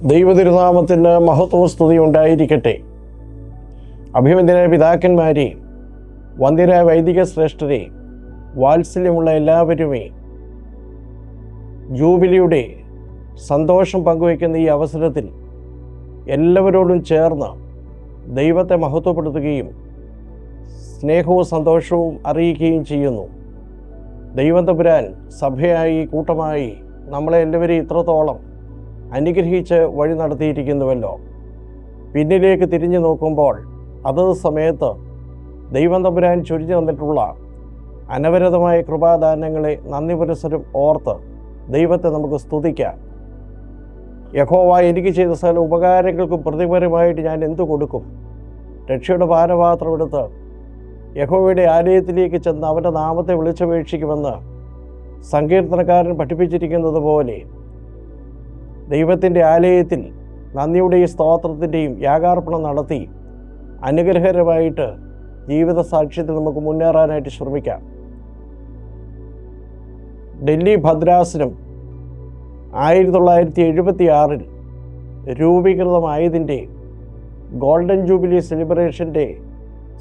ദൈവതിരുനാമത്തിന് മഹത്വ സ്തുതി ഉണ്ടായിരിക്കട്ടെ. അഭിമന്യരായ പിതാക്കന്മാരെ, വന്ദ്യരായ വൈദിക ശ്രേഷ്ഠരെ, വാത്സല്യമുള്ള എല്ലാവരുമേ, ജൂബിലിയുടെ സന്തോഷം പങ്കുവയ്ക്കുന്ന ഈ അവസരത്തിൽ എല്ലാവരോടും ചേർന്ന് ദൈവത്തെ മഹത്വപ്പെടുത്തുകയും സ്നേഹവും സന്തോഷവും അറിയിക്കുകയും ചെയ്യുന്നു. ദൈവം തമ്പുരാൻ സഭയായി കൂട്ടമായി നമ്മളെ എല്ലാവരെയും ഇത്രത്തോളം അനുഗ്രഹിച്ച് വഴി നടത്തിയിരിക്കുന്നുവല്ലോ. പിന്നിലേക്ക് തിരിഞ്ഞു നോക്കുമ്പോൾ അതത് സമയത്ത് ദൈവം തമ്പുരാൻ ചൊരിഞ്ഞു തന്നിട്ടുള്ള അനവരതമായ കൃപാദാനങ്ങളെ നന്ദി പുരസ്സരം ഓർത്ത് ദൈവത്തെ നമുക്ക് സ്തുതിക്കാം. യഹോവ എനിക്ക് ചെയ്ത സകല ഉപകാരങ്ങൾക്കും പ്രതിഫലമായിട്ട് ഞാൻ എന്തു കൊടുക്കും? രക്ഷയുടെ പാനപാത്രം എടുത്ത് യഹോവയുടെ ആലയത്തിലേക്ക് ചെന്ന് അവൻ്റെ നാമത്തെ വിളിച്ചപേക്ഷിക്കുമെന്ന് സങ്കീർത്തനക്കാരൻ പഠിപ്പിച്ചിരിക്കുന്നത് പോലെ ദൈവത്തിൻ്റെ ആലയത്തിൽ നന്ദിയുടെയും സ്തോത്രത്തിൻ്റെയും യാഗാർപ്പണം നടത്തി അനുഗ്രഹകരമായിട്ട് ജീവിത സാക്ഷ്യത്തിൽ നമുക്ക് മുന്നേറാനായിട്ട് ശ്രമിക്കാം. ഡൽഹി ഭദ്രാസനം 1976 രൂപീകൃതമായതിൻ്റെ ഗോൾഡൻ ജൂബിലി സെലിബ്രേഷൻ്റെ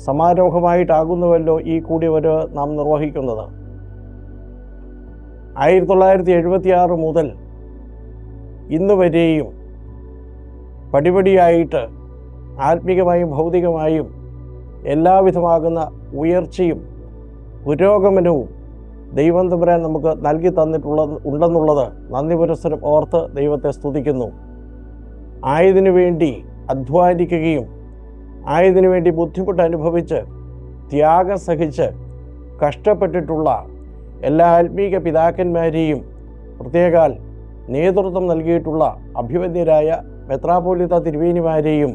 സമാരോഹമായിട്ടാകുന്നുവല്ലോ ഈ കൂടിവരവ് നാം നിർവഹിക്കുന്നത്. 1976 മുതൽ ഇന്ന് വരെയും പടിപടിയായിട്ട് ആത്മീകമായും ഭൗതികമായും എല്ലാവിധമാകുന്ന ഉയർച്ചയും പുരോഗമനവും ദൈവം തമ്പുരാൻ നമുക്ക് നൽകി ഉണ്ടെന്നുള്ളത് നന്ദി പുരസ്സരം ഓർത്ത് ദൈവത്തെ സ്തുതിക്കുന്നു. ആയതിനു വേണ്ടി അധ്വാനിക്കുകയും ആയതിനു വേണ്ടി ബുദ്ധിമുട്ട് അനുഭവിച്ച് ത്യാഗം സഹിച്ച് കഷ്ടപ്പെട്ടിട്ടുള്ള എല്ലാ ആത്മീക പിതാക്കന്മാരെയും പ്രത്യേകാൽ നേതൃത്വം നൽകിയിട്ടുള്ള അഭിവന്ദ്യരായ മെത്രാപ്പോലീത്ത തിരുമേനിമാരെയും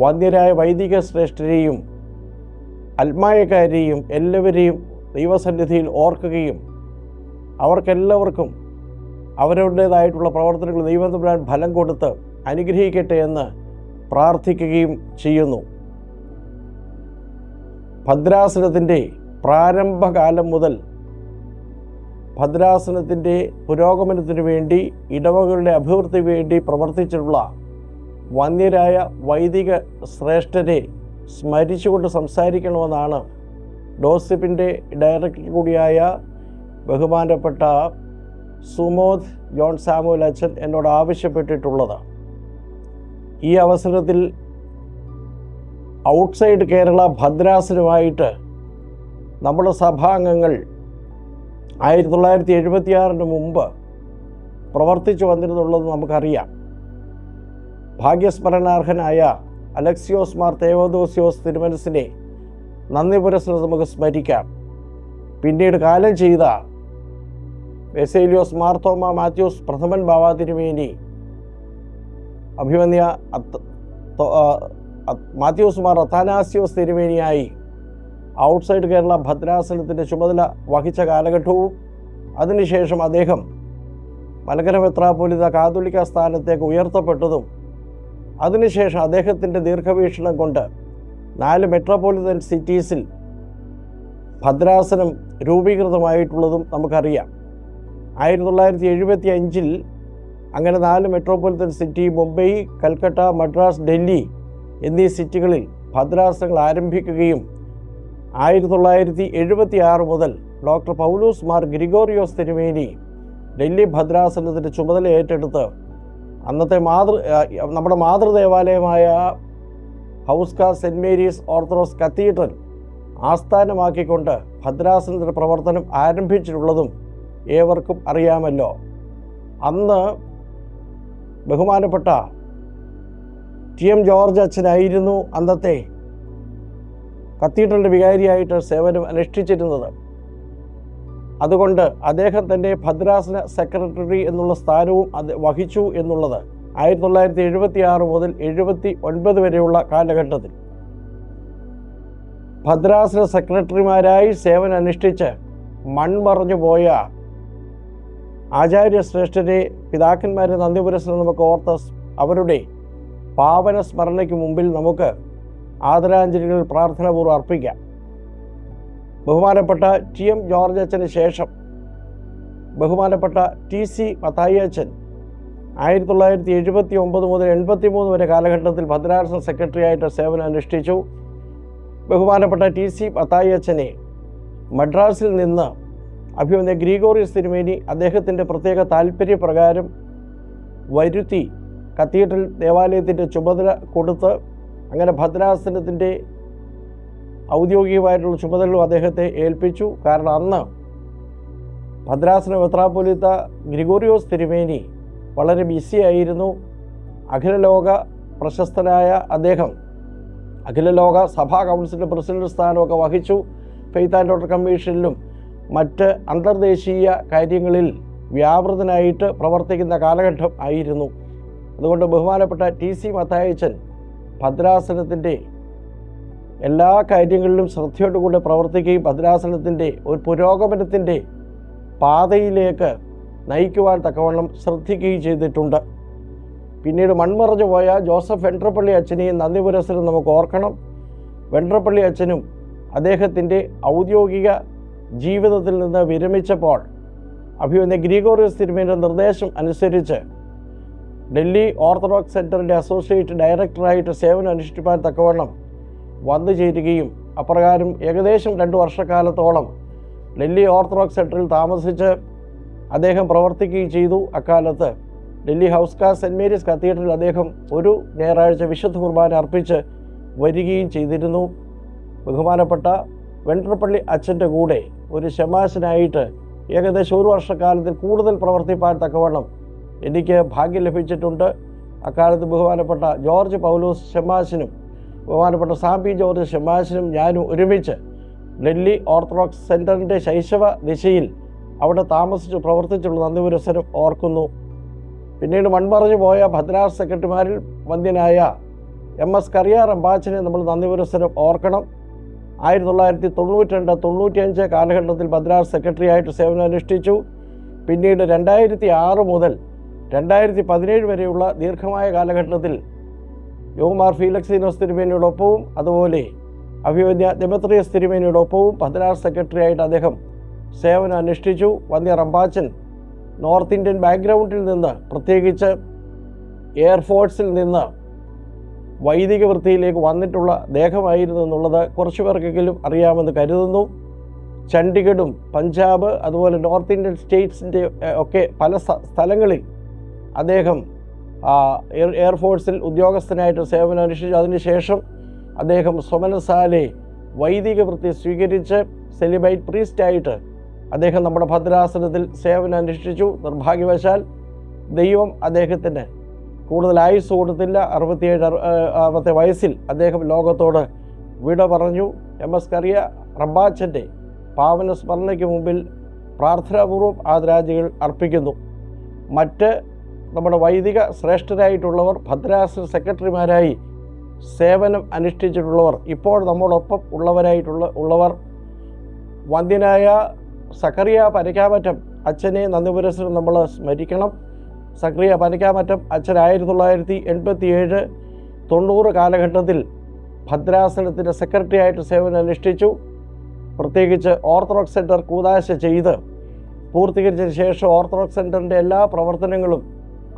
വന്ദ്യരായ വൈദിക ശ്രേഷ്ഠരെയും അൽമായക്കാരെയും എല്ലാവരെയും ദൈവസന്നിധിയിൽ ഓർക്കുകയും അവർക്കെല്ലാവർക്കും അവരുടേതായിട്ടുള്ള പ്രവർത്തനങ്ങൾ ദൈവം തമ്പുരാൻ ഫലം കൊടുത്ത് അനുഗ്രഹിക്കട്ടെ എന്ന് പ്രാർത്ഥിക്കുകയും ചെയ്യുന്നു. ഭദ്രാസനത്തിൻ്റെ പ്രാരംഭകാലം മുതൽ ഭദ്രാസനത്തിൻ്റെ പുരോഗമനത്തിനു വേണ്ടി ഇടവകളുടെ അഭിവൃദ്ധിക്ക് വേണ്ടി പ്രവർത്തിച്ചിട്ടുള്ള വന്ദ്യരായ വൈദിക ശ്രേഷ്ഠരെ സ്മരിച്ചുകൊണ്ട് സംസാരിക്കണമെന്നാണ് ഡോസിപ്പിൻ്റെ ഡയറക്ടർ കൂടിയായ ബഹുമാനപ്പെട്ട സുമോദ് ജോൺ സാമുവൽ അച്ഛൻ എന്നോട് ആവശ്യപ്പെട്ടിട്ടുള്ളത്. ഈ അവസരത്തിൽ ഔട്ട്സൈഡ് കേരള ഭദ്രാസനമായിട്ട് നമ്മുടെ സഭാംഗങ്ങൾ 1976 മുമ്പ് പ്രവർത്തിച്ചു വന്നിരുന്നുള്ളത് നമുക്കറിയാം. ഭാഗ്യസ്മരണാർഹനായ അലക്സിയോസ് മാർ തേവദോസിയോസ് തിരുമനസിനെ നന്ദി പുരസ്സരം നമുക്ക് സ്മരിക്കാം. പിന്നീട് കാലം ചെയ്ത ബെസേലിയോസ് മാർത്തോമ മാത്യൂസ് പ്രഥമൻ ബാവ തിരുമേനി, അഭിമന്യ മാത്യൂസ് മാർ അത്താനാസ്യോസ് തിരുമേനിയായി ഔട്ട്സൈഡ് കേരള ഭദ്രാസനത്തിൻ്റെ ചുമതല വഹിച്ച കാലഘട്ടവും അതിനുശേഷം അദ്ദേഹം മലങ്കര മെത്രാപ്പോലീത്ത കാതോലിക്ക സ്ഥാനത്തേക്ക് ഉയർത്തപ്പെട്ടതും അതിനുശേഷം അദ്ദേഹത്തിൻ്റെ ദീർഘവീക്ഷണം കൊണ്ട് 4 മെട്രോപൊളിറ്റൻ സിറ്റീസിൽ ഭദ്രാസനം രൂപീകൃതമായിട്ടുള്ളതും നമുക്കറിയാം. 1975 അങ്ങനെ 4 മെട്രോപൊളിറ്റൻ സിറ്റി മുംബൈ, കൽക്കട്ട, മദ്രാസ്, ഡൽഹി എന്നീ സിറ്റികളിൽ ഭദ്രാസനങ്ങൾ ആരംഭിക്കുകയും 1976 മുതൽ ഡോക്ടർ പൗലൂസ് മാർ ഗ്രിഗോറിയോസ് തിരുമേനി ഡൽഹി ഭദ്രാസനത്തിൻ്റെ ചുമതല ഏറ്റെടുത്ത് അന്നത്തെ നമ്മുടെ മാതൃദേവാലയമായ ഹൗസ്ക സെൻറ്റ് മേരീസ് ഓർത്തഡോക്സ് കത്തീഡ്രൽ ആസ്ഥാനമാക്കിക്കൊണ്ട് ഭദ്രാസനത്തിൻ്റെ പ്രവർത്തനം ആരംഭിച്ചിട്ടുള്ളതും ഏവർക്കും അറിയാമല്ലോ. അന്ന് ബഹുമാനപ്പെട്ട TM ജോർജ് അച്ഛനായിരുന്നു അന്നത്തെ കത്തീഡ്രലിൻ്റെ വികാരിയായിട്ട് സേവനം അനുഷ്ഠിച്ചിരുന്നത്. അതുകൊണ്ട് അദ്ദേഹം തന്നെ ഭദ്രാസന സെക്രട്ടറി എന്നുള്ള സ്ഥാനവും അത് വഹിച്ചു എന്നുള്ളത് 1976 മുതൽ 79 വരെയുള്ള കാലഘട്ടത്തിൽ ഭദ്രാസന സെക്രട്ടറിമാരായി സേവനം അനുഷ്ഠിച്ച് മൺമറഞ്ഞു പോയ ആചാര്യശ്രേഷ്ഠരെ, പിതാക്കന്മാരെ നന്ദി പുരസ്സരം നമുക്ക് ഓർത്ത് അവരുടെ പാവന സ്മരണയ്ക്ക് മുമ്പിൽ നമുക്ക് ആദരാഞ്ജലികൾ പ്രാർത്ഥനാപൂർവ്വം അർപ്പിക്കാം. ബഹുമാനപ്പെട്ട TM ജോർജ് അച്ഛന് ശേഷം ബഹുമാനപ്പെട്ട TC മത്തായി അച്ഛൻ 1979 മുതൽ 83 വരെ കാലഘട്ടത്തിൽ ഭദ്രാസന സെക്രട്ടറിയായിട്ട് സേവനം അനുഷ്ഠിച്ചു. ബഹുമാനപ്പെട്ട TC മത്തായി അച്ഛനെ മദ്രാസിൽ നിന്ന് അഭിമന്യ ഗ്രിഗോറിയോസ് തിരുമേനി അദ്ദേഹത്തിൻ്റെ പ്രത്യേക താല്പര്യപ്രകാരം വരുത്തി കത്തീഡ്രൽ ദേവാലയത്തിൻ്റെ ചുമതല കൊടുത്ത്, അങ്ങനെ ഭദ്രാസനത്തിൻ്റെ ഔദ്യോഗികമായിട്ടുള്ള ചുമതലകളും അദ്ദേഹത്തെ ഏൽപ്പിച്ചു. കാരണം അന്ന് ഭദ്രാസന മെത്രാപ്പൊലീത്ത ഗ്രിഗോറിയോസ് തിരുമേനി വളരെ ബിസിയായിരുന്നു. അഖിലലോക പ്രശസ്തനായ അദ്ദേഹം അഖിലലോക സഭാ കൗൺസിലിൻ്റെ പ്രസിഡന്റ് സ്ഥാനമൊക്കെ വഹിച്ചു. ഫെയ്ത്ത് ആൻഡ് ഓർഡർ കമ്മീഷനിലും മറ്റ് അന്തർദേശീയ കാര്യങ്ങളിൽ വ്യാപൃതനായിട്ട് പ്രവർത്തിക്കുന്ന കാലഘട്ടം ആയിരുന്നു. അതുകൊണ്ട് ബഹുമാനപ്പെട്ട TC മത്തായിച്ചൻ ഭദ്രാസനത്തിൻ്റെ എല്ലാ കാര്യങ്ങളിലും ശ്രദ്ധയോടുകൂടി പ്രവർത്തിക്കുകയും ഭദ്രാസനത്തിൻ്റെ ഒരു പുരോഗമനത്തിൻ്റെ പാതയിലേക്ക് നയിക്കുവാൻ തക്കവണ്ണം ശ്രദ്ധിക്കുകയും ചെയ്തിട്ടുണ്ട്. പിന്നീട് മൺമറഞ്ഞു പോയ ജോസഫ് വെണ്ട്രപ്പള്ളി അച്ഛനെയും നന്ദി പുരസ്സരം നമുക്ക് ഓർക്കണം. വെണ്ട്രപ്പള്ളി അച്ഛനും അദ്ദേഹത്തിൻ്റെ ഔദ്യോഗിക ജീവിതത്തിൽ നിന്ന് വിരമിച്ചപ്പോൾ അഭിമന്യ ഗ്രിഗോറിയോസ് തിരുമേനിയുടെ നിർദ്ദേശം അനുസരിച്ച് ഡൽഹി ഓർത്തഡോക്സ് സെൻറ്ററിൻ്റെ അസോസിയേറ്റ് ഡയറക്ടറായിട്ട് സേവനം അനുഷ്ഠിപ്പാൻ തക്കവണ്ണം വന്നു ചേരുകയും അപ്രകാരം ഏകദേശം 2 വർഷക്കാലത്തോളം ഡൽഹി ഓർത്തഡോക്സ് സെൻറ്ററിൽ താമസിച്ച് അദ്ദേഹം പ്രവർത്തിക്കുകയും ചെയ്തു. അക്കാലത്ത് ഡൽഹി ഹൗസ് കാ സെൻറ്റ് മേരീസ് കത്തീഡ്രലിൽ അദ്ദേഹം ഒരു ഞായറാഴ്ച വിശുദ്ധ കുർബാന അർപ്പിച്ച് വരികയും ചെയ്തിരുന്നു. ബഹുമാനപ്പെട്ട വെണ്ട്രപ്പള്ളി അച്ഛൻ്റെ കൂടെ ഒരു ശമാശനായിട്ട് ഏകദേശം 1 വർഷക്കാലത്തിൽ കൂടുതൽ പ്രവർത്തിപ്പാൻ തക്കവണ്ണം എനിക്ക് ഭാഗ്യം ലഭിച്ചിട്ടുണ്ട്. അക്കാലത്ത് ബഹുമാനപ്പെട്ട ജോർജ് പൗലോസ് ശമാശനും ബഹുമാനപ്പെട്ട സാമ്പി ജോർജ് ശമാശനും ഞാനും ഒരുമിച്ച് ഡൽഹി ഓർത്തഡോക്സ് സെൻറ്ററിൻ്റെ ശൈശവ ദിശയിൽ അവിടെ താമസിച്ച് പ്രവർത്തിച്ചുള്ള നന്ദി പുരസ്സരം ഓർക്കുന്നു. പിന്നീട് മൺമറഞ്ഞു പോയ ഭദ്രാസന സെക്രട്ടറിമാരിൽ വന്ദ്യനായ MS കറിയാർ റമ്പാച്ചനെ നമ്മൾ നന്ദി പുരസ്സരം ഓർക്കണം. 1992-95 കാലഘട്ടത്തിൽ ഭദ്രാസന സെക്രട്ടറിയായിട്ട് സേവനം അനുഷ്ഠിച്ചു. പിന്നീട് 2006 മുതൽ 2017 വരെയുള്ള ദീർഘമായ കാലഘട്ടത്തിൽ യോമാർ ഫീലക്സീനോസ് തിരുമേനിയോടൊപ്പവും അതുപോലെ അഭിമന്യ ദെമത്രിയസ് തിരുമേനിയോടൊപ്പവും ഭദ്രാസന സെക്രട്ടറിയായിട്ട് അദ്ദേഹം സേവനം അനുഷ്ഠിച്ചു. വന്യ റമ്പാച്ചൻ നോർത്ത് ഇന്ത്യൻ ബാക്ക്ഗ്രൗണ്ടിൽ നിന്ന്, പ്രത്യേകിച്ച് എയർഫോഴ്സിൽ നിന്ന് വൈദിക വൃത്തിയിലേക്ക് വന്നിട്ടുള്ള ദേഹമായിരുന്നു എന്നുള്ളത് കുറച്ചു പേർക്കെങ്കിലും അറിയാമെന്ന് കരുതുന്നു. ചണ്ഡീഗഡും പഞ്ചാബ് അതുപോലെ നോർത്ത് ഇന്ത്യൻ സ്റ്റേറ്റ്സിൻ്റെ ഒക്കെ പല സ്ഥലങ്ങളിൽ അദ്ദേഹം എയർഫോഴ്സിൽ ഉദ്യോഗസ്ഥനായിട്ട് സേവനം അനുഷ്ഠിച്ചു. അതിനുശേഷം അദ്ദേഹം സൊമനസാലെ വൈദിക വൃത്തി സ്വീകരിച്ച് സെലിബൈറ്റ് പ്രീസ്റ്റായിട്ട് അദ്ദേഹം നമ്മുടെ ഭദ്രാസനത്തിൽ സേവനം അനുഷ്ഠിച്ചു. നിർഭാഗ്യവശാൽ ദൈവം അദ്ദേഹത്തിന് കൂടുതൽ ആയുസ് കൊടുത്തില്ല. 67 വയസ്സിൽ അദ്ദേഹം ലോകത്തോട് വിട പറഞ്ഞു. MS കറിയാർ റമ്പാച്ചൻ്റെ പാവന സ്മരണയ്ക്ക് മുമ്പിൽ പ്രാർത്ഥനാപൂർവ്വം ആദരാഞ്ജലികൾ അർപ്പിക്കുന്നു. മറ്റ് നമ്മുടെ വൈദിക ശ്രേഷ്ഠരായിട്ടുള്ളവർ, ഭദ്രാസന സെക്രട്ടറിമാരായി സേവനം അനുഷ്ഠിച്ചിട്ടുള്ളവർ, ഇപ്പോൾ നമ്മോടൊപ്പം ഉള്ളവർ വന്ദ്യനായ സക്കറിയ പനക്കാമറ്റം അച്ഛനെ നന്ദി പുരസ്സരം നമ്മൾ സ്മരിക്കണം. സക്കറിയ പനക്കാമറ്റം അച്ഛൻ 1987-90 കാലഘട്ടത്തിൽ ഭദ്രാസനത്തിൻ്റെ സെക്രട്ടറിയായിട്ട് സേവനം അനുഷ്ഠിച്ചു. പ്രത്യേകിച്ച് ഓർത്തഡോക്സ് സെൻറ്റർ കൂദാശ ചെയ്ത് പൂർത്തീകരിച്ചതിന് ശേഷം ഓർത്തഡോക്സ് സെൻറ്ററിൻ്റെ എല്ലാ പ്രവർത്തനങ്ങളും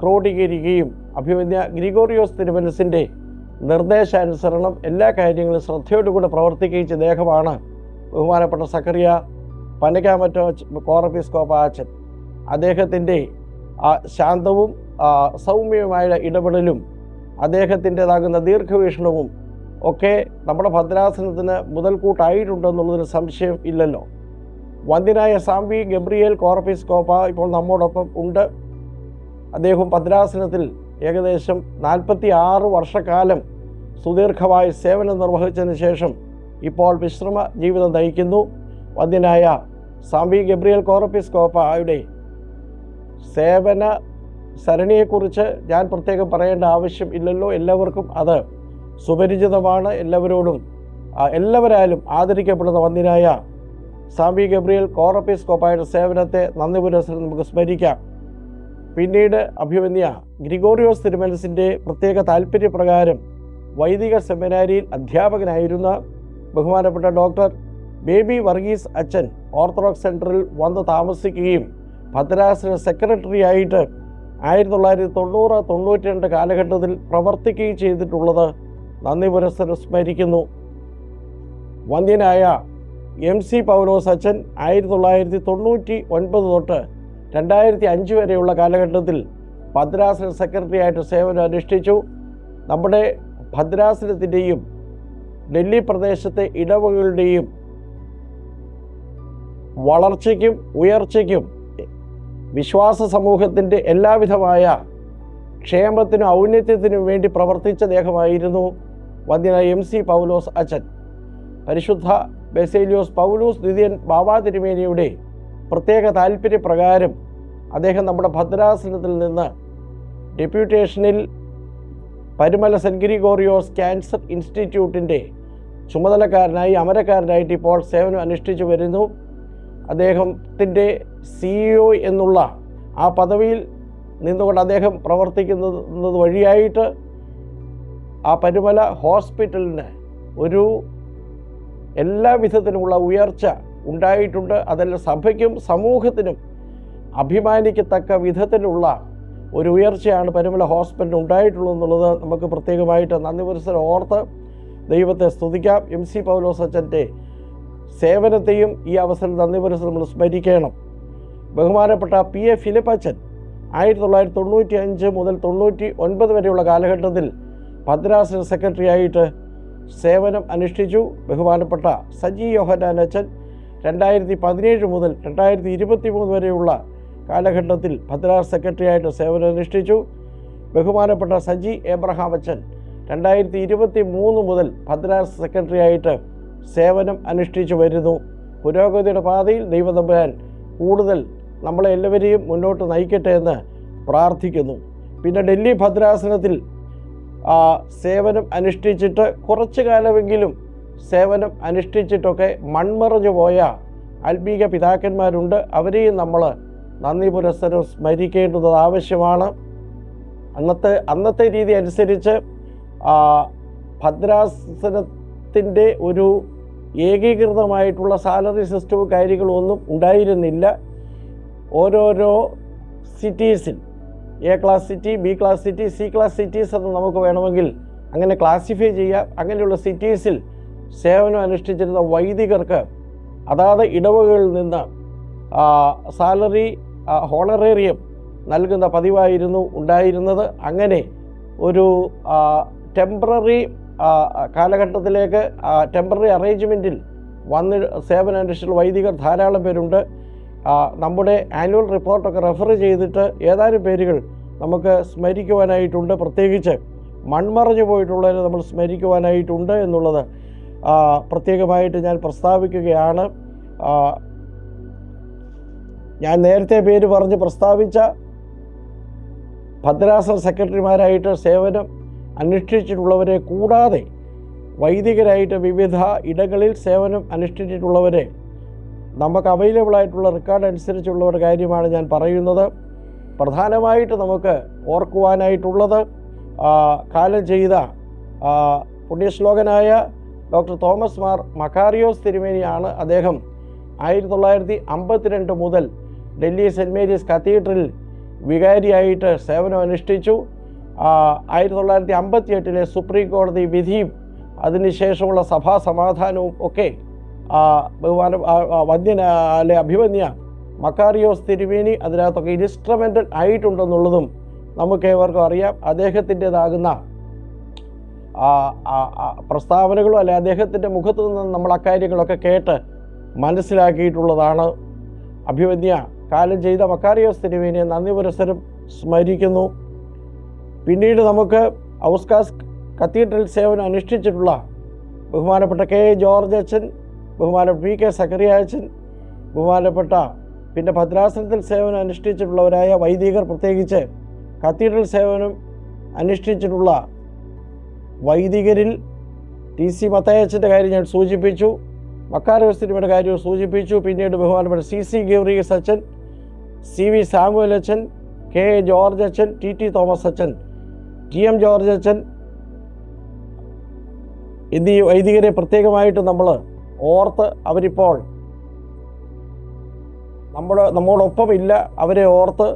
ക്രോഡീകരിക്കുകയും അഭിമന്യ ഗ്രിഗോറിയോസ് തിരുമനസിൻ്റെ നിർദ്ദേശാനുസരണം എല്ലാ കാര്യങ്ങളും ശ്രദ്ധയോടുകൂടി പ്രവർത്തിക്കുകയും ചെയ്ത ദേഹമാണ് ബഹുമാനപ്പെട്ട സക്കറിയ പനക്കാമറ്റം കോറപ്പിസ്കോപ്പ അച്ഛൻ. അദ്ദേഹത്തിൻ്റെ ശാന്തവും സൗമ്യവുമായ ഇടപെടലും അദ്ദേഹത്തിൻ്റെതാകുന്ന ദീർഘവീക്ഷണവും ഒക്കെ നമ്മുടെ ഭദ്രാസനത്തിന് മുതൽക്കൂട്ടായിട്ടുണ്ടെന്നുള്ളതിന് സംശയം ഇല്ലല്ലോ. വന്ദ്യനായ സാമ്പി ഗബ്രിയേൽ കോറപ്പിസ്കോപ്പ ഇപ്പോൾ നമ്മോടൊപ്പം ഉണ്ട്. അദ്ദേഹം ഭദ്രാസനത്തിൽ ഏകദേശം 46 വർഷക്കാലം സുദീർഘമായി സേവനം നിർവഹിച്ചതിന് ശേഷം ഇപ്പോൾ വിശ്രമ ജീവിതം നയിക്കുന്നു. വന്ദ്യനായ സാമ്പി ഗബ്രിയേൽ കോറപ്പിസ്കോപ്പയുടെ സേവന സരണിയെക്കുറിച്ച് ഞാൻ പ്രത്യേകം പറയേണ്ട ആവശ്യം ഇല്ലല്ലോ. എല്ലാവർക്കും അത് സുപരിചിതമാണ്. എല്ലാവരാലും ആദരിക്കപ്പെടുന്ന വന്ദ്യനായ സാമ്പി ഗബ്രിയേൽ കോറപ്പിസ്കോപ്പയുടെ സേവനത്തെ നന്ദി പുരസ്സരം നമുക്ക് സ്മരിക്കാം. പിന്നീട് അഭിമന്യ ഗ്രിഗോറിയോസ് തിരുമനസിൻ്റെ പ്രത്യേക താല്പര്യപ്രകാരം വൈദിക സെമിനാരിയിൽ അധ്യാപകനായിരുന്ന ബഹുമാനപ്പെട്ട ഡോക്ടർ ബേബി വർഗീസ് അച്ഛൻ ഓർത്തഡോക്സ് സെൻറ്ററിൽ വന്ന് താമസിക്കുകയും ഭദ്രാസന സെക്രട്ടറിയായിട്ട് 1990-92 കാലഘട്ടത്തിൽ പ്രവർത്തിക്കുകയും ചെയ്തിട്ടുള്ളത് നന്ദി പുരസ്സരം സ്മരിക്കുന്നു. വന്ദ്യനായ MC പൗലോസ് അച്ഛൻ 1999 തൊട്ട് 2005 വരെയുള്ള കാലഘട്ടത്തിൽ ഭദ്രാസന സെക്രട്ടറി ആയിട്ട് സേവനം അനുഷ്ഠിച്ചു. നമ്മുടെ ഭദ്രാസനത്തിൻ്റെയും ഡൽഹി പ്രദേശത്തെ ഇടവകളുടെയും വളർച്ചയ്ക്കും ഉയർച്ചയ്ക്കും വിശ്വാസ സമൂഹത്തിൻ്റെ എല്ലാവിധമായ ക്ഷേമത്തിനും ഔന്നത്യത്തിനും വേണ്ടി പ്രവർത്തിച്ച ദേഹമായിരുന്നു വന്ദ്യനായ MC പൗലോസ് അച്ഛൻ. പരിശുദ്ധ ബസേലിയോസ് പൗലോസ് ദ്വിതീയൻ ബാബാ തിരുമേനിയുടെ പ്രത്യേക താല്പര്യപ്രകാരം അദ്ദേഹം നമ്മുടെ ഭദ്രാസനത്തിൽ നിന്ന് ഡെപ്യൂട്ടേഷനിൽ പരുമല സെൻറ്റ് ഗ്രിഗോറിയോസ് ക്യാൻസർ ഇൻസ്റ്റിറ്റ്യൂട്ടിൻ്റെ ചുമതലക്കാരനായി അമരക്കാരനായിട്ട് ഇപ്പോൾ സേവനം അനുഷ്ഠിച്ചു വരുന്നു. അദ്ദേഹത്തിൻ്റെ CEO എന്നുള്ള ആ പദവിയിൽ നിന്നുകൊണ്ട് അദ്ദേഹം പ്രവർത്തിക്കുന്നത് വഴിയായിട്ട് ആ പരുമല ഹോസ്പിറ്റലിന് ഒരു എല്ലാ വിധത്തിലുമുള്ള ഉയർച്ച ഉണ്ടായിട്ടുണ്ട്. അതെല്ലാം സഭയ്ക്കും സമൂഹത്തിനും അഭിമാനിക്കത്തക്ക വിധത്തിലുള്ള ഒരു ഉയർച്ചയാണ് പരുമല ഹോസ്പിറ്റലിന് ഉണ്ടായിട്ടുള്ളത് എന്നുള്ളത് നമുക്ക് പ്രത്യേകമായിട്ട് നന്ദി പുരസ്സരം ഓർത്ത് ദൈവത്തെ സ്തുതിക്കാം. MC പൗലോസ് അച്ഛൻ്റെ സേവനത്തെയും ഈ അവസരം നന്ദി പുരസ്സരം നമ്മൾ സ്മരിക്കണം. ബഹുമാനപ്പെട്ട PA ഫിലിപ്പ് അച്ഛൻ 1995 മുതൽ 99 വരെയുള്ള കാലഘട്ടത്തിൽ ഭദ്രാസന സെക്രട്ടറി ആയിട്ട് സേവനം അനുഷ്ഠിച്ചു. ബഹുമാനപ്പെട്ട സജി യോഹന്നാൻ അച്ഛൻ 2017 മുതൽ 2023 വരെയുള്ള കാലഘട്ടത്തിൽ ഭദ്രാസന സെക്രട്ടറി ആയിട്ട് സേവനം അനുഷ്ഠിച്ചു. ബഹുമാനപ്പെട്ട സജി എബ്രഹാം അച്ഛൻ 2023 മുതൽ ഭദ്രാസന സെക്രട്ടറി ആയിട്ട് സേവനം അനുഷ്ഠിച്ചു വരുന്നു. പുരോഗതിയുടെ പാതയിൽ ദൈവതമ്പുരാൻ കൂടുതൽ നമ്മളെ എല്ലാവരെയും മുന്നോട്ട് നയിക്കട്ടെ എന്ന് പ്രാർത്ഥിക്കുന്നു. പിന്നെ ഡൽഹി ഭദ്രാസനത്തിൽ സേവനം അനുഷ്ഠിച്ചിട്ട് കുറച്ചു കാലമെങ്കിലും സേവനം അനുഷ്ഠിച്ചിട്ടൊക്കെ മൺമറഞ്ഞു പോയ ആത്മീക പിതാക്കന്മാരുണ്ട്. അവരെയും നമ്മൾ നന്ദി പുരസ്സരം സ്മരിക്കേണ്ടത് ആവശ്യമാണ്. അന്നത്തെ രീതി അനുസരിച്ച് ഭദ്രാസനത്തിൻ്റെ ഒരു ഏകീകൃതമായിട്ടുള്ള സാലറി സിസ്റ്റവും കാര്യങ്ങളും ഒന്നും ഉണ്ടായിരുന്നില്ല. ഓരോരോ സിറ്റീസിൽ A class city, B class city, C class cities എന്ന് നമുക്ക് വേണമെങ്കിൽ അങ്ങനെ ക്ലാസിഫൈ ചെയ്യാം. അങ്ങനെയുള്ള സിറ്റീസിൽ സേവനം അനുഷ്ഠിച്ചിരുന്ന വൈദികർക്ക് അതാത് ഇടവകളിൽ നിന്ന് സാലറി ഹോണറേറിയം നൽകുന്ന പതിവായിരുന്നു ഉണ്ടായിരുന്നത്. അങ്ങനെ ഒരു ടെമ്പററി കാലഘട്ടത്തിലേക്ക് ടെമ്പററി അറേഞ്ച്മെൻറ്റിൽ വന്ന് സേവനം അനുഷ്ഠിച്ച വൈദികർ ധാരാളം പേരുണ്ട്. നമ്മുടെ ആനുവൽ റിപ്പോർട്ടൊക്കെ റെഫർ ചെയ്തിട്ട് ഏതാനും പേരുകൾ നമുക്ക് സ്മരിക്കുവാനായിട്ടുണ്ട്. പ്രത്യേകിച്ച് മൺമറഞ്ഞു പോയിട്ടുള്ളവരെ നമ്മൾ സ്മരിക്കുവാനായിട്ടുണ്ട് എന്നുള്ളത് പ്രത്യേകമായിട്ട് ഞാൻ പ്രസ്താവിക്കുകയാണ്. ഞാൻ നേരത്തെ പേര് പറഞ്ഞ് പ്രസ്താവിച്ച ഭദ്രാസന സെക്രട്ടറിമാരായിട്ട് സേവനം അനുഷ്ഠിച്ചിട്ടുള്ളവരെ കൂടാതെ വൈദികരായിട്ട് വിവിധ ഇടങ്ങളിൽ സേവനം അനുഷ്ഠിച്ചിട്ടുള്ളവരെ നമുക്ക് അവൈലബിളായിട്ടുള്ള റെക്കോർഡ് അനുസരിച്ചുള്ള കാര്യമാണ് ഞാൻ പറയുന്നത്. പ്രധാനമായിട്ട് നമുക്ക് ഓർക്കുവാനായിട്ടുള്ളത് കാലം ചെയ്ത പുണ്യശ്ലോകനായ ഡോക്ടർ തോമസ് മാർ മക്കാറിയോസ് തിരുമേനിയാണ്. അദ്ദേഹം 1952 മുതൽ ഡൽഹി സെൻറ്റ് മേരീസ് കത്തീഡ്രലിൽ വികാരിയായിട്ട് സേവനം അനുഷ്ഠിച്ചു. 1958 സുപ്രീം കോടതി വിധിയും അതിനുശേഷമുള്ള സഭാ സമാധാനവും ഒക്കെ അഭിമന്യ മക്കാറിയോസ് തിരുമേനി അതിനകത്തൊക്കെ ഇൻസ്ട്രുമെൻ്റൽ ആയിട്ടുണ്ടെന്നുള്ളതും നമുക്കേവർക്കും അറിയാം. അദ്ദേഹത്തിൻ്റെതാകുന്ന പ്രസ്താവനകളും അല്ലെ അദ്ദേഹത്തിൻ്റെ മുഖത്തു നിന്ന് നമ്മൾ അക്കാര്യങ്ങളൊക്കെ കേട്ട് മനസ്സിലാക്കിയിട്ടുള്ളതാണ്. അഭിമന്യ കാലം ചെയ്ത മക്കാറിയോസ് തിരുമേനിയെ നന്ദി പുരസ്സരം സ്മരിക്കുന്നു. പിന്നീട് നമുക്ക് ഔസ്കാസ് കത്തീഡ്രൽ സേവനം അനുഷ്ഠിച്ചിട്ടുള്ള ബഹുമാനപ്പെട്ട K. ജോർജ് അച്ഛൻ, ബഹുമാനപ്പെട്ട P. K. സക്കറിയ അച്ഛൻ, ബഹുമാനപ്പെട്ട പിന്നെ ഭദ്രാസനത്തിൽ സേവനം അനുഷ്ഠിച്ചിട്ടുള്ളവരായ വൈദികർ, പ്രത്യേകിച്ച് കത്തീഡ്രൽ സേവനം അനുഷ്ഠിച്ചിട്ടുള്ള വൈദികരിൽ TC മത്തായച്ചൻ്റെ കാര്യം ഞാൻ സൂചിപ്പിച്ചു, മക്കാറിയോസ് തിരുമേനിയുടെ കാര്യം സൂചിപ്പിച്ചു. പിന്നീട് ബഹുമാനപ്പെട്ട CC ഗീവർഗീസ് അച്ഛൻ, CV സാമുവൽ അച്ഛൻ, K. ജോർജ് അച്ഛൻ, TT തോമസ് അച്ഛൻ, TM ജോർജ് അച്ഛൻ എന്നീ വൈദികരെ പ്രത്യേകമായിട്ട് നമ്മൾ ഓർത്ത് അവരിപ്പോൾ നമ്മോടൊപ്പമില്ല. അവരെ ഓർത്ത്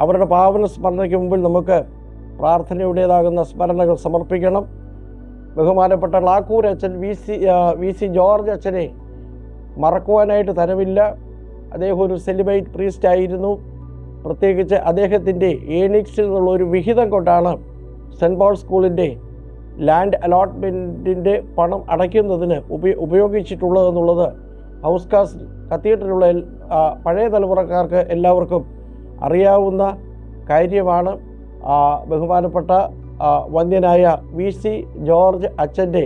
അവരുടെ പാവന സ്മരണയ്ക്ക് മുമ്പിൽ നമുക്ക് പ്രാർത്ഥനയുടേതാകുന്ന സ്മരണകൾ സമർപ്പിക്കണം. ബഹുമാനപ്പെട്ട ളാക്കൂർ അച്ഛൻ വി സി ജോർജ് അച്ഛനെ മറക്കുവാനായിട്ട് തരമില്ല. അദ്ദേഹം ഒരു സെലിബേറ്റ് പ്രീസ്റ്റ് ആയിരുന്നു. പ്രത്യേകിച്ച് അദ്ദേഹത്തിൻ്റെ ഏണിക്സിൽ നിന്നുള്ള ഒരു വിഹിതം കൊണ്ടാണ് സെൻറ്റ് പോൾ സ്കൂളിൻ്റെ ലാൻഡ് അലോട്ട്മെൻറ്റിൻ്റെ പണം അടയ്ക്കുന്നതിന് ഉപയോഗിച്ചിട്ടുള്ളതെന്നുള്ളത് ഹൗസ് കാസ് കത്തീഡ്രലുള്ള പഴയ തലമുറക്കാർക്ക് എല്ലാവർക്കും അറിയാവുന്ന കാര്യമാണ്. ബഹുമാനപ്പെട്ട വന്ധ്യനായ വി സി ജോർജ് അച്ഛൻ്റെ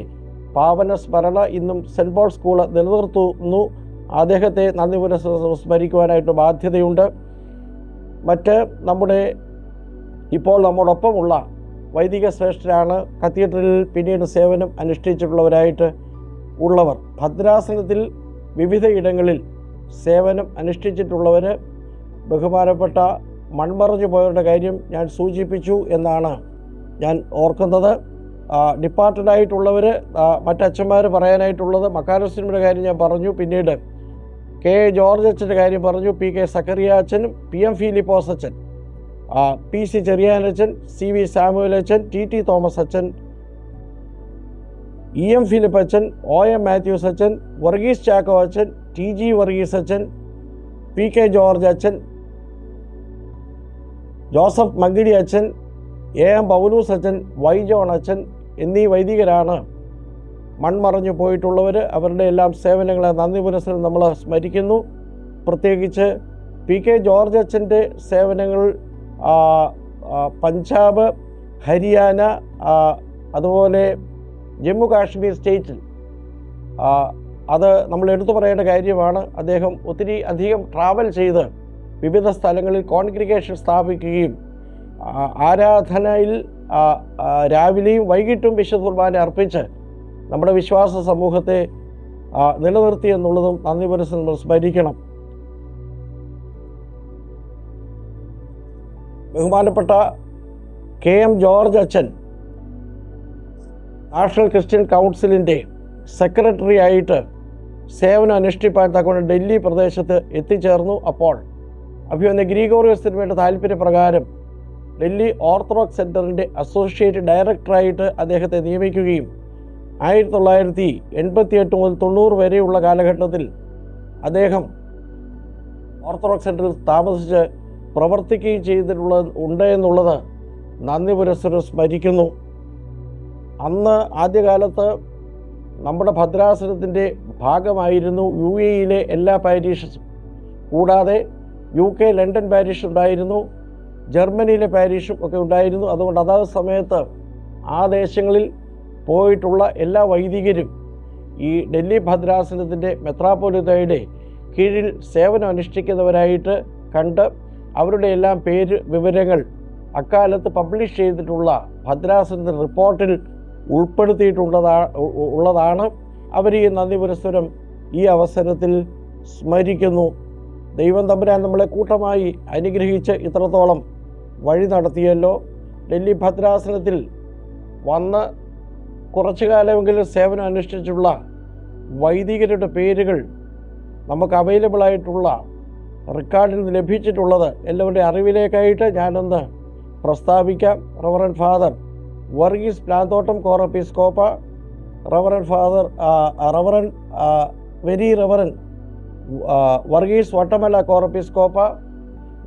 പാവന സ്മരണ ഇന്നും സെൻറ്റ് പോൾ സ്കൂൾ നിലനിർത്തുന്നു. അദ്ദേഹത്തെ നന്ദി സ്മരിക്കുവാനായിട്ട് ബാധ്യതയുണ്ട്. മറ്റ് നമ്മുടെ ഇപ്പോൾ നമ്മോടൊപ്പമുള്ള വൈദിക ശ്രേഷ്ഠരാണ് കത്തീഡ്രലിൽ പിന്നീട് സേവനം അനുഷ്ഠിച്ചിട്ടുള്ളവരായിട്ട് ഉള്ളവർ. ഭദ്രാസനത്തിൽ വിവിധ ഇടങ്ങളിൽ സേവനം അനുഷ്ഠിച്ചിട്ടുള്ളവർ ബഹുമാനപ്പെട്ട മൺമറഞ്ഞു പോയവരുടെ കാര്യം ഞാൻ സൂചിപ്പിച്ചു എന്നാണ് ഞാൻ ഓർക്കുന്നത്. ഡിപ്പാർട്ടഡായിട്ടുള്ളവർ മറ്റച്ഛന്മാർ പറയാനായിട്ടുള്ളത് മക്കാരോസിൻ്റെ കാര്യം ഞാൻ പറഞ്ഞു. പിന്നീട് കെ ജോർജ് അച്ഛൻ്റെ കാര്യം പറഞ്ഞു. പി കെ സക്കറിയ അച്ഛനും പി എം ഫിലിപ്പോസ് അച്ഛൻ, പി സി ചെറിയാനച്ഛൻ, സി വി സാമുവൽ അച്ഛൻ, ടി ടി തോമസ് അച്ഛൻ, ഇ എം ഫിലിപ്പ് അച്ഛൻ, ഒ എം മാത്യൂസ് അച്ഛൻ, വർഗീസ് ചാക്കോ അച്ഛൻ, ടി ജി വർഗീസ് അച്ഛൻ, പി കെ ജോർജ് അച്ഛൻ, ജോസഫ് മങ്കിടി അച്ഛൻ, എ എം പൗലൂസ് അച്ഛൻ, വൈ ജോൺ അച്ഛൻ എന്നീ വൈദികരാണ് മൺമറഞ്ഞു പോയിട്ടുള്ളവർ. അവരുടെ എല്ലാം സേവനങ്ങളെ നന്ദി പുരസ്സരം നമ്മൾ സ്മരിക്കുന്നു. പ്രത്യേകിച്ച് പി കെ ജോർജ് അച്ഛൻ്റെ സേവനങ്ങൾ പഞ്ചാബ്, ഹരിയാന, അതുപോലെ ജമ്മു കാശ്മീർ സ്റ്റേറ്റിൽ അത് നമ്മൾ എടുത്തു പറയേണ്ട കാര്യമാണ്. അദ്ദേഹം ഒത്തിരി അധികം ട്രാവൽ ചെയ്ത് വിവിധ സ്ഥലങ്ങളിൽ കോൺഗ്രിഗേഷൻ സ്ഥാപിക്കുകയും ആരാധനയിൽ രാവിലെയും വൈകിട്ടും വിശുദ്ധ കുർബാന അർപ്പിച്ച് നമ്മുടെ വിശ്വാസ സമൂഹത്തെ നിലനിർത്തി എന്നുള്ളതും നന്ദി പുരസ്സരം നമ്മൾ സ്മരിക്കണം. ബഹുമാനപ്പെട്ട കെ എം ജോർജ് അച്ഛൻ നാഷണൽ ക്രിസ്ത്യൻ കൗൺസിലിൻ്റെ സെക്രട്ടറി ആയിട്ട് സേവനം അനുഷ്ഠിപ്പാൻ തക്കൊണ്ട് ഡൽഹി പ്രദേശത്ത് എത്തിച്ചേർന്നു. അപ്പോൾ അഭിവന്യ ഗ്രിഗോറിയോസ് തിരുമേനിയുടെ താല്പര്യപ്രകാരം ഡൽഹി ഓർത്തഡോക്സ് സെൻറ്ററിൻ്റെ അസോസിയേറ്റ് ഡയറക്ടറായിട്ട് അദ്ദേഹത്തെ നിയമിക്കുകയും 1988 മുതൽ 90 വരെയുള്ള കാലഘട്ടത്തിൽ അദ്ദേഹം ഓർത്തഡോക്സ് സെൻറ്ററിൽ താമസിച്ച് പ്രവർത്തിക്കുകയും ഉണ്ട് എന്നുള്ളത് നന്ദി പുരസ്സരം സ്മരിക്കുന്നു. അന്ന് ആദ്യകാലത്ത് നമ്മുടെ ഭദ്രാസനത്തിൻ്റെ ഭാഗമായിരുന്നു UAE എല്ലാ പാരീഷസും. കൂടാതെ UK ലണ്ടൻ പാരീഷ് ഉണ്ടായിരുന്നു, ജർമ്മനിയിലെ പാരീഷും ഒക്കെ ഉണ്ടായിരുന്നു. അതുകൊണ്ട് അതാത് സമയത്ത് ആ ദേശങ്ങളിൽ പോയിട്ടുള്ള എല്ലാ വൈദികരും ഈ ഡൽഹി ഭദ്രാസനത്തിൻ്റെ മെത്രാപ്പോലിത്തയുടെ കീഴിൽ സേവനം അനുഷ്ഠിക്കുന്നവരായിട്ട് കണ്ട് അവരുടെ എല്ലാം പേര് വിവരങ്ങൾ അക്കാലത്ത് പബ്ലിഷ് ചെയ്തിട്ടുള്ള ഭദ്രാസനത്തിൻ്റെ റിപ്പോർട്ടിൽ ഉൾപ്പെടുത്തിയിട്ടുള്ളതാണ്. അവർ ഈ നന്ദി പുരസ്സരം ഈ അവസരത്തിൽ സ്മരിക്കുന്നു. ദൈവം തമ്പുരാൻ നമ്മളെ കൂട്ടമായി അനുഗ്രഹിച്ച് ഇത്രത്തോളം വഴി നടത്തിയല്ലോ. ഡൽഹി ഭദ്രാസനത്തിൽ വന്ന് കുറച്ചു കാലമെങ്കിലും സേവനം അനുഷ്ഠിച്ചുള്ള വൈദികരുടെ പേരുകൾ നമുക്ക് അവൈലബിളായിട്ടുള്ള റെക്കോർഡിൽ ലഭിച്ചിട്ടുള്ളത് എല്ലാവരുടെയും അറിവിലേക്കായിട്ട് ഞാനൊന്ന് പ്രസ്താവിക്കാം. Reverend father Varghese Planthottam Cor Episcopa, very reverend Varghese Vattamala Cor Episcopa,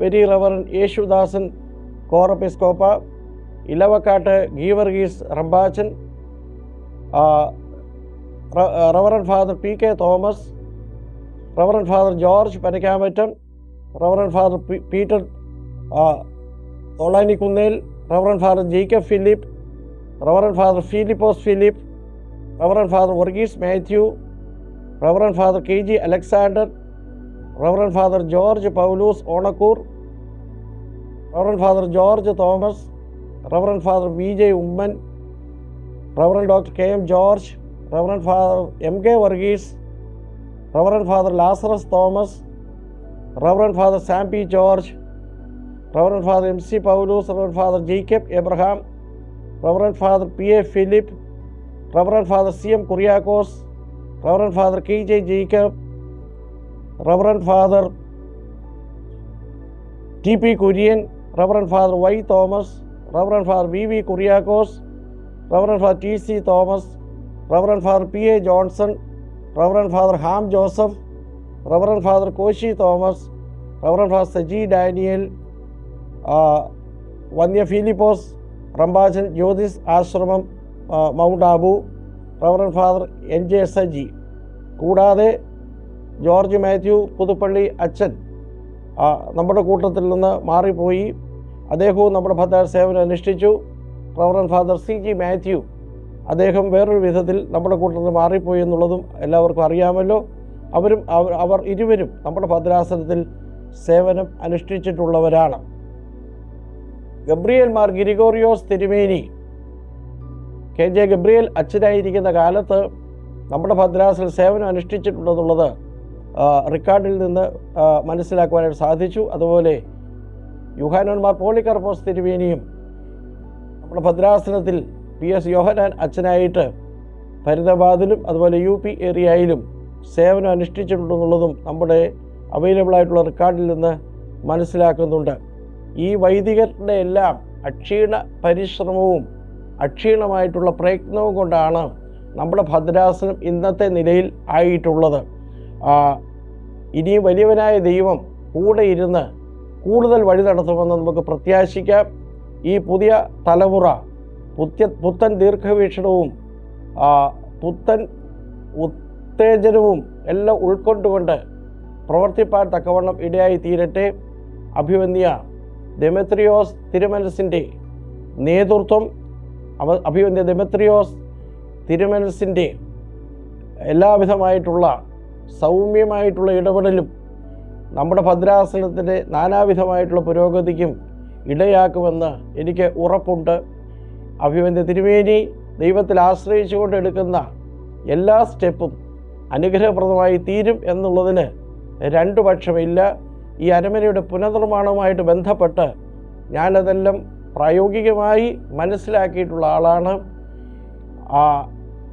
very reverend Yesudasan Cor Episcopa, Elavakkattu Geevarghese റമ്പാച്ചൻ, reverend father P K Thomas, reverend father George Panakkamattam, reverend father Peter Tholanikkunnel, reverend father Jacob Philip, reverend father Philipose Philip, reverend father Varghese Mathew, reverend father KG Alexander, reverend father George Paulose Onakkoor, reverend father George Thomas, reverend father BJ Oommen, reverend doctor KM George, reverend father MK Varghese, reverend father Lazarus Thomas, reverend father Sam P George, reverend father MC Paulose, reverend father Jacob Abraham, reverend father PA Philip, reverend father CM Kuriakose, reverend father KJ Jacob, reverend father TP Kurian, reverend father Y Thomas, reverend father V Kuriakose, reverend father T C Thomas, reverend father P A Johnson, reverend father ഹാം Joseph, reverend father Koshy Thomas, reverend father Saji Daniel, വന്യ ഫിലിപ്പോസ് റംബാച്ചൻ ജ്യോതിസ് ആശ്രമം mount Abu, reverend father N J Saji, കൂടാതെ George Mathew Puthuppally അച്ഛൻ നമ്മുടെ കൂട്ടത്തിൽ നിന്ന് മാറിപ്പോയി. അദ്ദേഹവും നമ്മുടെ ഭദ്രാസന സേവനം അനുഷ്ഠിച്ചു. Reverend father C G Mathew, അദ്ദേഹം വേറൊരു വിധത്തിൽ നമ്മുടെ കൂട്ടത്തിൽ മാറിപ്പോയി എന്നുള്ളതും എല്ലാവർക്കും അറിയാമല്ലോ. അവർ ഇരുവരും നമ്മുടെ ഭദ്രാസനത്തിൽ സേവനം അനുഷ്ഠിച്ചിട്ടുള്ളവരാണ്. ഗബ്രിയേൽ മാർ ഗ്രിഗോറിയോസ് തിരുമേനി KJ ഗബ്രിയേൽ അച്ഛനായിരിക്കുന്ന കാലത്ത് നമ്മുടെ ഭദ്രാസനത്തിൽ സേവനം അനുഷ്ഠിച്ചിട്ടുണ്ടെന്നുള്ളത് റെക്കോർഡിൽ നിന്ന് മനസ്സിലാക്കുവാനായിട്ട് സാധിച്ചു. അതുപോലെ യൂഹാനോൻ മാർ പോളികാർപ്പോസ് തിരുമേനിയും നമ്മുടെ ഭദ്രാസനത്തിൽ PS യോഹനാൻ അച്ഛനായിട്ട് ഫരീദാബാദിലും അതുപോലെ UP ഏരിയയിലും സേവനം അനുഷ്ഠിച്ചിട്ടുണ്ടെന്നുള്ളതും നമ്മുടെ അവൈലബിൾ ആയിട്ടുള്ള റെക്കോർഡിൽ നിന്ന് മനസ്സിലാക്കുന്നുണ്ട്. ഈ വൈദികരുടെ എല്ലാം അക്ഷീണ പരിശ്രമവും അക്ഷീണമായിട്ടുള്ള പ്രയത്നവും കൊണ്ടാണ് നമ്മുടെ ഭദ്രാസനം ഇന്നത്തെ നിലയിൽ ആയിട്ടുള്ളത്. ഇനിയും വലിയവനായ ദൈവം കൂടെ ഇരുന്ന് കൂടുതൽ വഴി നടത്തുമെന്ന് നമുക്ക് പ്രത്യാശിക്കാം. ഈ പുതിയ തലമുറ പുത്തൻ ദീർഘവീക്ഷണവും പുത്തൻ ഉത്തേജനവും എല്ലാം ഉൾക്കൊണ്ടുകൊണ്ട് പ്രവർത്തിപ്പാൻ തക്കവണ്ണം ഇടയായി തീരട്ടെ. അഭിവന്യ ദെമത്രിയോസ് തിരുമനസിൻ്റെ നേതൃത്വം, അഭിവന്യ ദെമത്രിയോസ് തിരുമനസിൻ്റെ എല്ലാവിധമായിട്ടുള്ള സൗമ്യമായിട്ടുള്ള ഇടപെടലും നമ്മുടെ ഭദ്രാസനത്തിൻ്റെ നാനാവിധമായിട്ടുള്ള പുരോഗതിക്കും ഇടയാക്കുമെന്ന് എനിക്ക് ഉറപ്പുണ്ട്. അഭിവന്യ തിരുമേനി ദൈവത്തിൽ ആശ്രയിച്ചുകൊണ്ട് എടുക്കുന്ന എല്ലാ സ്റ്റെപ്പും അനുഗ്രഹപ്രദമായി തീരും എന്നുള്ളതിന് രണ്ടു പക്ഷമില്ല. ഈ അരമനയുടെ പുനർനിർമ്മാണവുമായിട്ട് ബന്ധപ്പെട്ട് ഞാനതെല്ലാം പ്രായോഗികമായി മനസ്സിലാക്കിയിട്ടുള്ള ആളാണ്.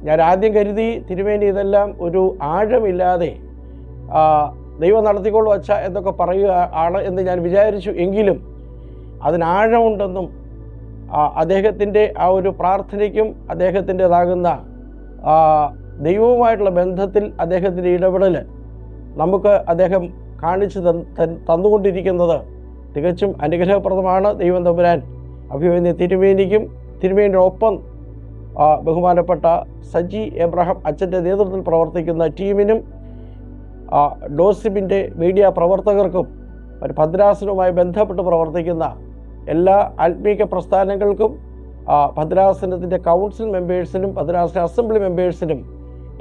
ഞാൻ ആദ്യം കരുതി തിരുമേനി ഇതെല്ലാം ഒരു ആഴമില്ലാതെ ദൈവം നടത്തിക്കൊള്ളു വച്ച എന്നൊക്കെ പറയുക ആണ് എന്ന് ഞാൻ വിചാരിച്ചു. എങ്കിലും അതിനാഴമുണ്ടെന്നും അദ്ദേഹത്തിൻ്റെ ഒരു പ്രാർത്ഥനയ്ക്കും അദ്ദേഹത്തിൻ്റെതാകുന്ന ദൈവവുമായിട്ടുള്ള ബന്ധത്തിൽ അദ്ദേഹത്തിൻ്റെ ഇടപെടൽ നമുക്ക് അദ്ദേഹം കാണിച്ചു തന്നുകൊണ്ടിരിക്കുന്നത് തികച്ചും അനുഗ്രഹപ്രദമാണ്. ദൈവം തമ്പുരാൻ അഭിവന്യ തിരുമേനിക്കും തിരുമേനിയുടെ ഒപ്പം ബഹുമാനപ്പെട്ട സജി എബ്രഹാം അച്ഛൻ്റെ നേതൃത്വത്തിൽ പ്രവർത്തിക്കുന്ന ടീമിനും ഡോസിബിൻ്റെ മീഡിയ പ്രവർത്തകർക്കും ഭദ്രാസനവുമായി ബന്ധപ്പെട്ട് പ്രവർത്തിക്കുന്ന എല്ലാ ആത്മീക പ്രസ്ഥാനങ്ങൾക്കും ഭദ്രാസനത്തിൻ്റെ കൗൺസിൽ മെമ്പേഴ്സിനും ഭദ്രാസന അസംബ്ലി മെമ്പേഴ്സിനും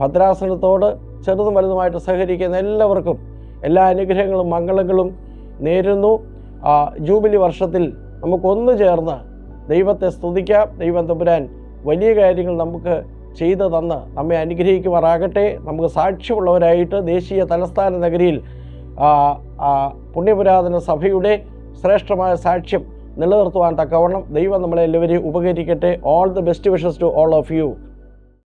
ഭദ്രാസനത്തോട് ചെറുതും വലുതുമായിട്ട് സഹകരിക്കുന്ന എല്ലാവർക്കും എല്ലാ അനുഗ്രഹങ്ങളും മംഗളങ്ങളും നേരുന്നു. ജൂബിലി വർഷത്തിൽ നമുക്കൊന്നു ചേർന്ന് ദൈവത്തെ സ്തുതിക്കാം. ദൈവം തമ്പുരാൻ വലിയ കാര്യങ്ങൾ നമുക്ക് ചെയ്തു തന്ന് നമ്മെ അനുഗ്രഹിക്കുമാറാകട്ടെ. നമുക്ക് സാക്ഷ്യമുള്ളവരായിട്ട് ദേശീയ തലസ്ഥാന നഗരിയിൽ പുണ്യപുരാതന സഭയുടെ ശ്രേഷ്ഠമായ സാക്ഷ്യം നിലനിർത്തുവാൻ തക്കവണ്ണം ദൈവം നമ്മളെല്ലാവരെയും ഉപകരിക്കട്ടെ. All the best wishes to all of U.